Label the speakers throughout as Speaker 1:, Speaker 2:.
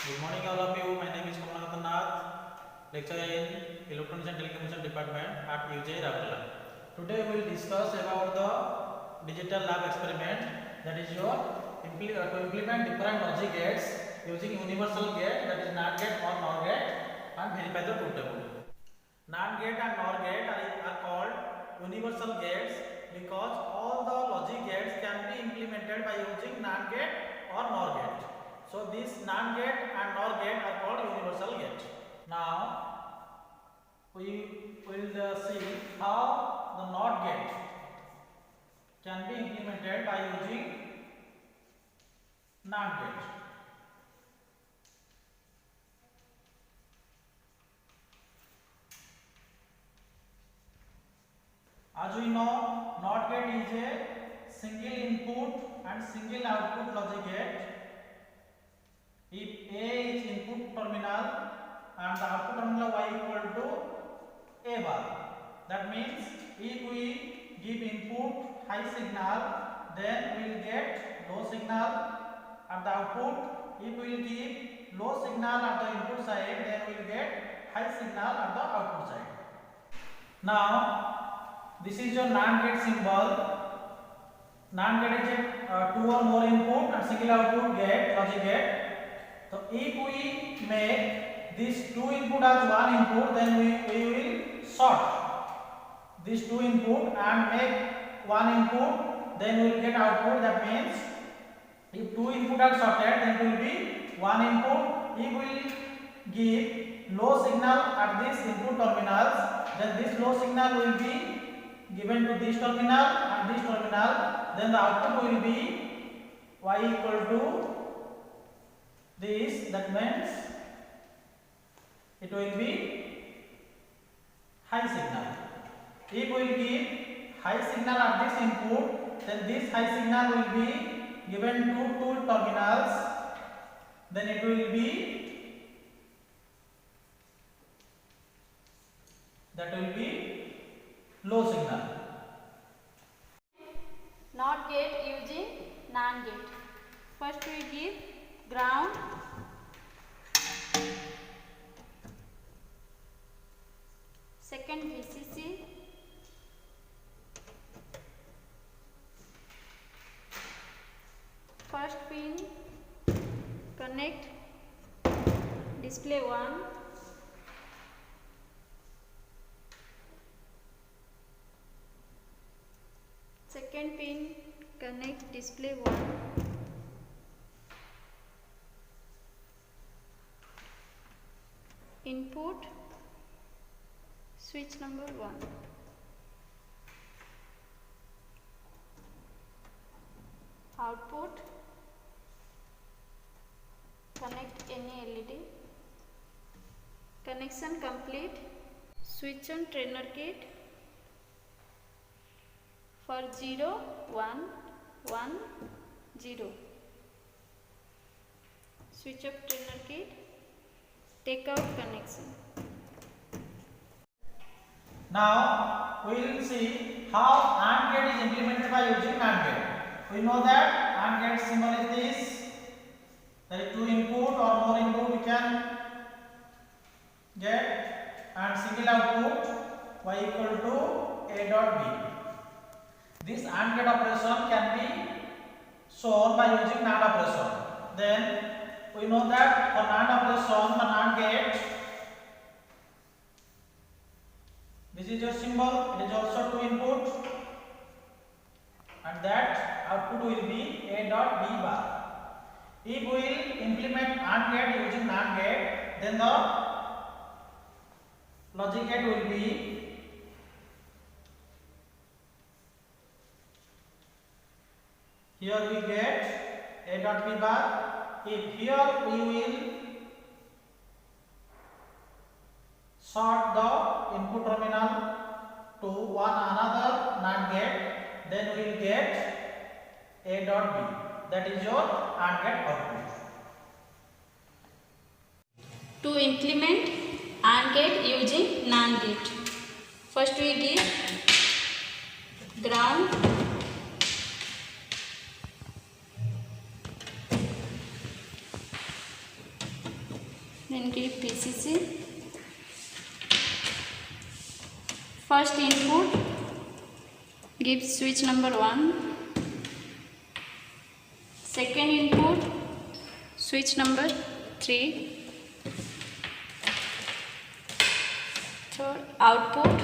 Speaker 1: Good morning, all of you. My name is Kamalanath Nath, lecturer in Electronics and Telecommunication Department at UJ Raurkela. Today we will discuss about the digital lab experiment. That is your to implement different logic gates using universal gate, that is NAND gate or NOR gate, and verify the truth table. NAND gate and NOR gate are called universal gates because all the logic gates can be implemented by using NAND gate or NOR gate. So this NAND gate and NOR gate are called universal gate. Now we will see how the NOT gate can be implemented by using NAND gate. As we know, NOT gate is a single input and single output logic gate. If A is input terminal and the output terminal Y equal to A bar, that means if we give input high signal, then we will get low signal at the output. If we will give low signal at the input side, then we will get high signal at the output side. Now this is your NAND gate symbol. NAND gate is a two or more input and single output gate, logic gate. So if we make this two input as one input, then we will sort these two input and make one input, then we will get output. That means if two input are sorted, then it will be one input. If we give low signal at this input terminals, then this low signal will be given to this terminal and this terminal, then the output will be Y equal to this. That means it will be high signal. If we will give high signal at this input, then this high signal will be given to two terminals, then it will be low signal.
Speaker 2: NOT gate using NAND gate. First we give ground, second VCC, first pin connect display 1, second pin connect display 1, input switch number 1, output connect any LED, connection complete. Switch on trainer kit for 0 1 1 0. Switch off trainer kit, take out connection.
Speaker 1: Now we will see how AND gate is implemented by using NAND gate. We know that AND gate symbol is this. There is two input or more input we can get, and single output Y equal to A dot B. This AND gate operation can be shown by using NAND operation. Then we know that for NAND operation, the NAND gate, this is your symbol, it is also two input, and that output will be A dot B bar. If we will implement AND gate using NAND gate, then the logic gate will be here we get A dot B bar. If here we will sort the input terminal to one another NAND gate, then we will get A dot B. That is your AND gate output.
Speaker 2: To implement AND gate using NAND gate, first we give ground, Then give VCC. First input, give switch number 1. Second input, switch number 3. Third output,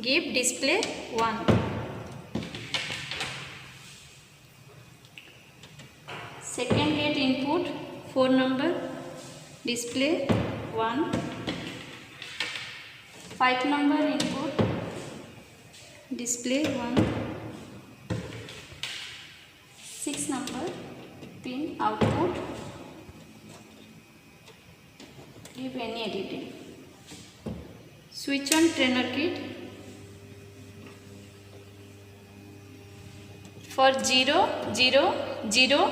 Speaker 2: give display 1. Second gate input 4 number, display 1. 5 number input, display 1. 6 number pin output, give any editing. Switch on trainer kit. For 0, 0, 0.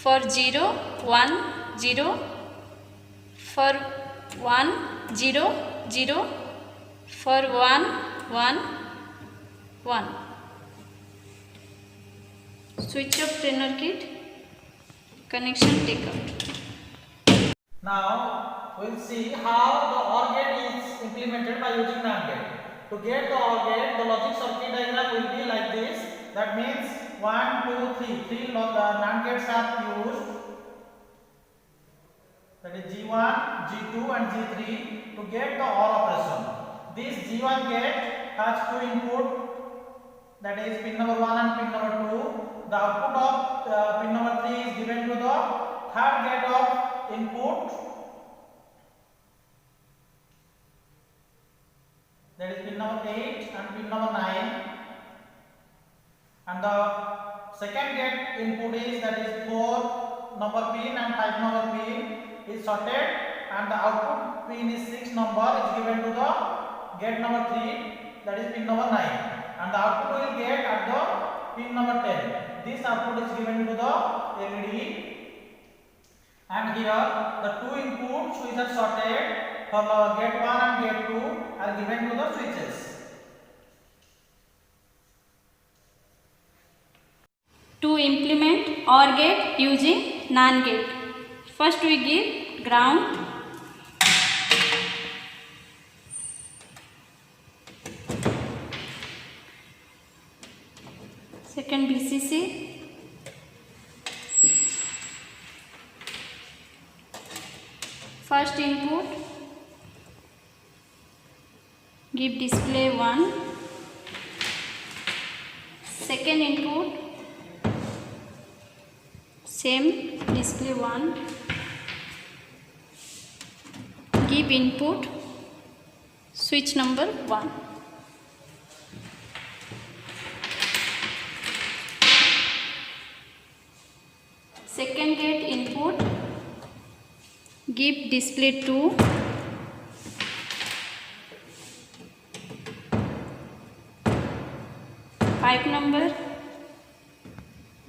Speaker 2: For 0, 1, 0. For 1, 0, 0. For 1, 1, 1. Switch off trainer kit. Connection take out.
Speaker 1: Now we'll see how the OR gate is implemented by using NAND gate. To get the OR gate, the logic circuit diagram will be like this. That means 1, 2, 3. Three NAND gates are used. That is G1, G2 and G3 to get the OR operation. This G1 gate has two input, that is pin number 1 and pin number 2. The output of pin number 3 is given to the third gate of input, that is pin number 8 and pin number 9. And the second gate input is, that is 4 number pin and 5 number pin is sorted, and the output pin is 6 number is given to the gate number 3, that is pin number 9, and the output will get at the pin number 10. This output is given to the LED, and here the two inputs which are sorted for the gate 1 and gate 2 are given to the switches.
Speaker 2: To implement OR gate using NAND gate, first we give ground. Second VCC. First input, give display 1. Second input, same display 1. Give input switch number 1. Second gate input, give display 2. Pipe number,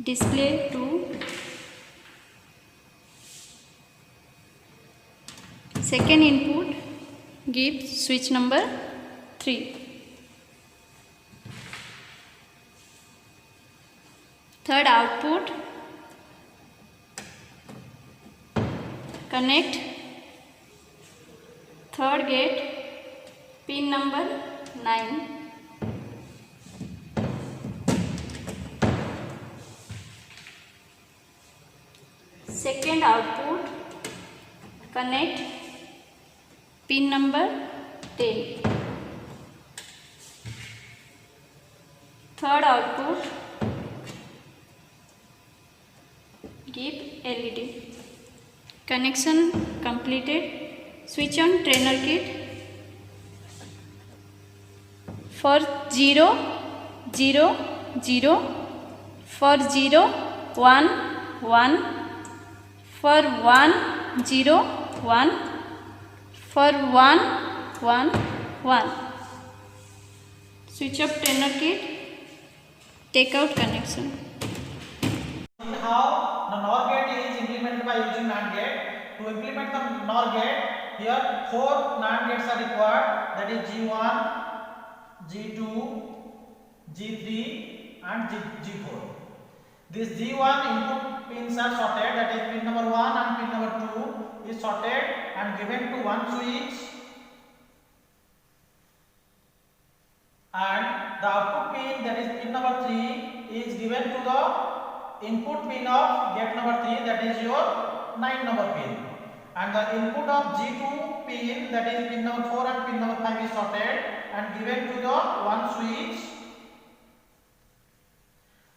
Speaker 2: display 2. Second input, give switch number 3. Third output, connect third gate pin number 9. Second output, connect pin number 10. Third output, give LED. Connection completed. Switch on trainer kit. For 0, 0, 0. For 0, 1, 1. For 1, 0, 1. For 1, 1, 1. Switch off trainer kit. Take out connection.
Speaker 1: How the NOR gate is implemented by using NAND gate. To implement the NOR gate, here 4 NAND gates are required, that is G1, G2, G3 and G4. This G1 input pins are sorted, that is pin number 1 and pin number 2 is sorted and given to one switch, and the output pin, that is pin number 3, is given to the input pin of gate number 3, that is your 9 number pin, and the input of G2 pin, that is pin number 4 and pin number 5, is sorted and given to the one switch,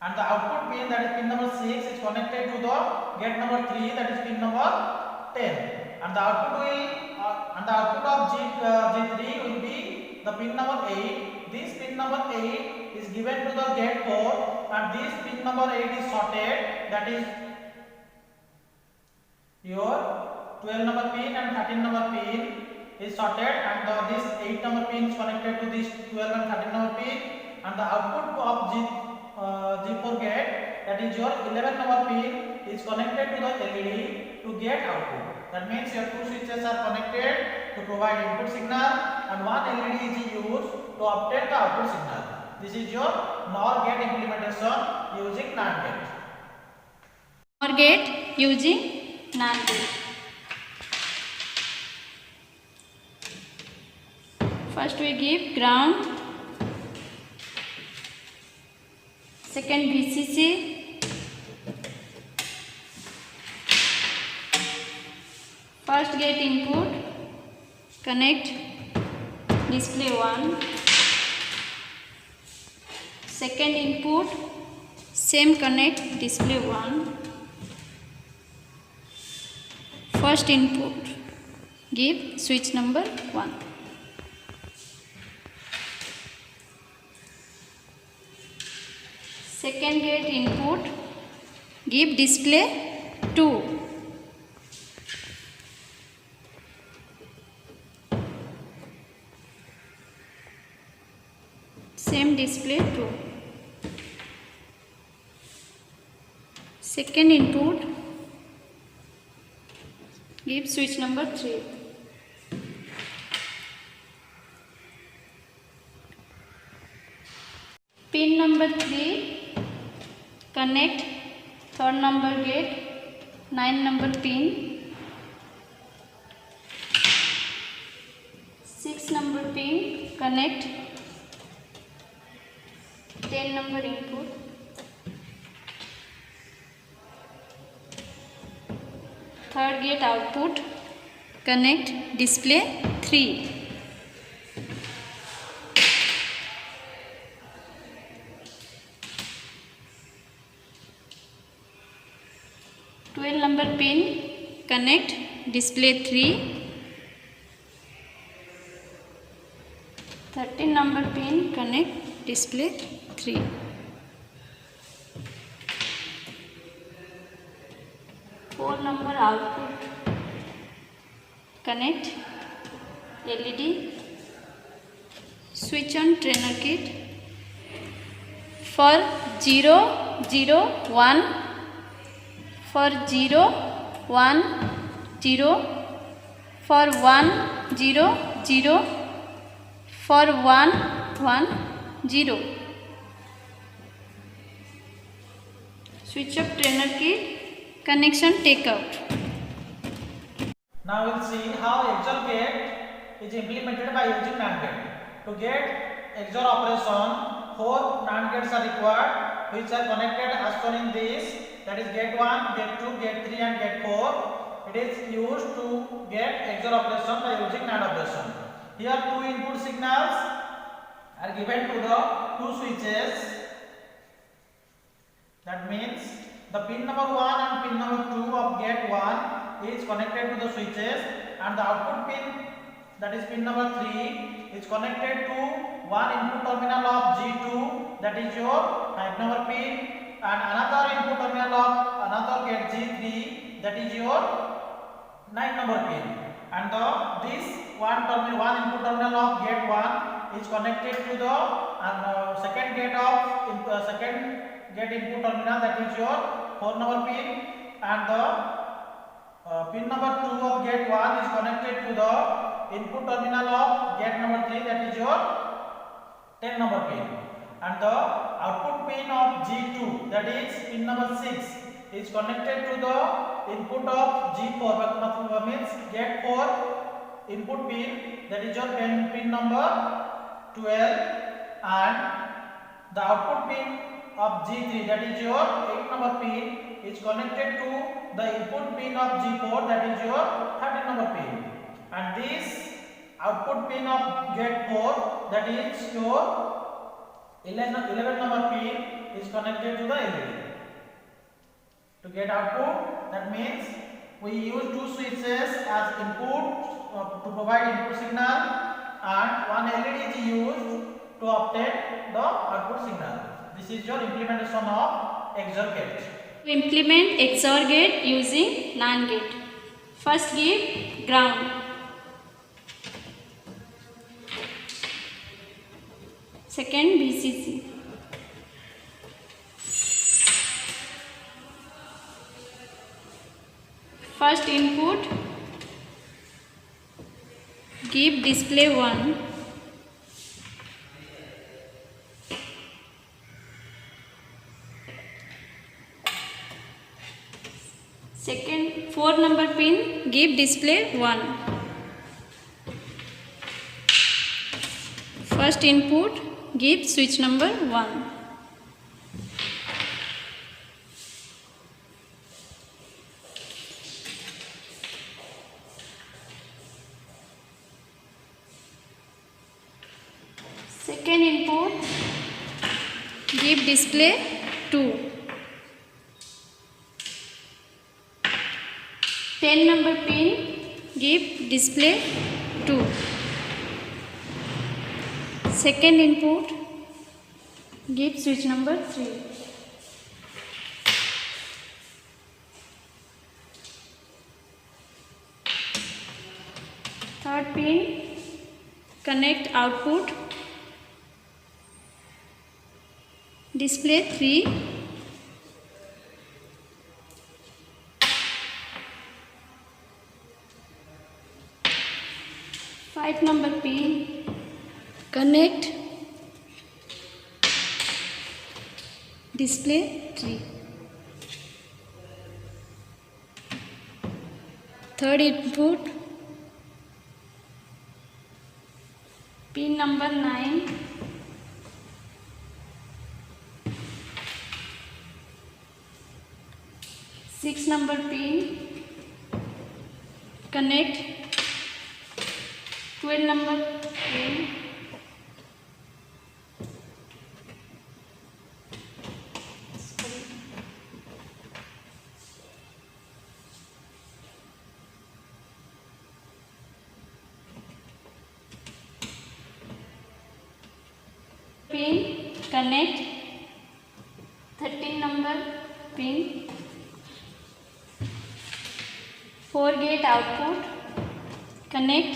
Speaker 1: and the output pin, that is pin number 6, is connected to the gate number 3, that is pin number 10, and the output of G3 will be the pin number 8. This pin number 8 is given to the gate 4, and this pin number 8 is sorted, that is your 12 number pin and 13 number pin is sorted, and this 8 number pin is connected to this 12 and 13 number pin, and the output of G4 gate, that is your 11 number pin, is connected to the LED to get output. That means your two switches are connected to provide input signal, and one LED is used to obtain the output signal. This is your NOR gate implementation using NAND gate.
Speaker 2: NOR gate using NAND gate. First we give ground, second VCC, first gate input, connect display 1, second input, same connect display 1, first input, give switch number 1. Second gate input, give display 2. Same display 2. Second input, give switch number 3. Pin number 3, connect third number gate, 9 number pin, 6 number pin, connect 10 number input, third gate output, connect display 3. Number pin, connect display 3. 13 number pin, connect display 3. Four number output, connect LED, switch on trainer kit. For 0, 0, 1, for 0, 1, 0, for 1, 0, 0, for 1, 1, 0. Switch off trainer kit, connection take out.
Speaker 1: Now we'll see how XOR gate is implemented by using NAND gate. To get XOR operation, 4 NAND gates are required, which are connected as shown in this. That is gate 1, gate 2, gate 3 and gate 4. It is used to get XOR operation by using NAND operation. Here two input signals are given to the two switches. That means the pin number 1 and pin number 2 of gate 1 is connected to the switches, and the output pin, that is pin number 3, is connected to one input terminal of G2, that is your 5 number pin, and another input terminal of another gate G3, that is your 9 number pin, and this one input terminal of gate 1 is connected to the second gate input terminal, that is your 4 number pin, and the pin number 2 of gate 1 is connected to the input terminal of gate number 3, that is your 10 number pin, and the output pin of G2, that is pin number 6, is connected to the input of G4 मतलब means gate 4 input pin, that is your pin number 12, and the output pin of G3, that is your 8 number pin, is connected to the input pin of G4, that is your 13 number pin, and this output pin of gate 4, that is your 11 number pin, is connected to the LED. To get output, that means we use two switches as input to provide input signal, and one LED is used to obtain the output signal. This is your implementation of XOR gate.
Speaker 2: To implement XOR gate using NAND gate. First give ground. Second VCC. First input give display 1. Second 4 number pin give display 1. First input give switch number 1. Second input give display 2. 10 number pin give display 2. Second input give switch number 3. Third pin connect output display 3. Five number pin connect display 3. Third input pin number 9 6 number pin connect 12 number pin connect 13 number pin 4 gate output connect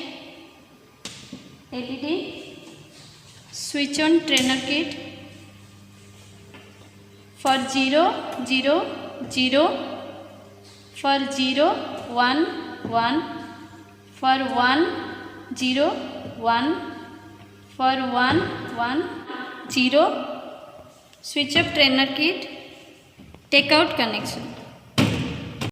Speaker 2: LED switch on trainer kit for 0 0 0 for 0 1 1 for 1 0 1 for 1 1 0 switch up trainer kit take out connection.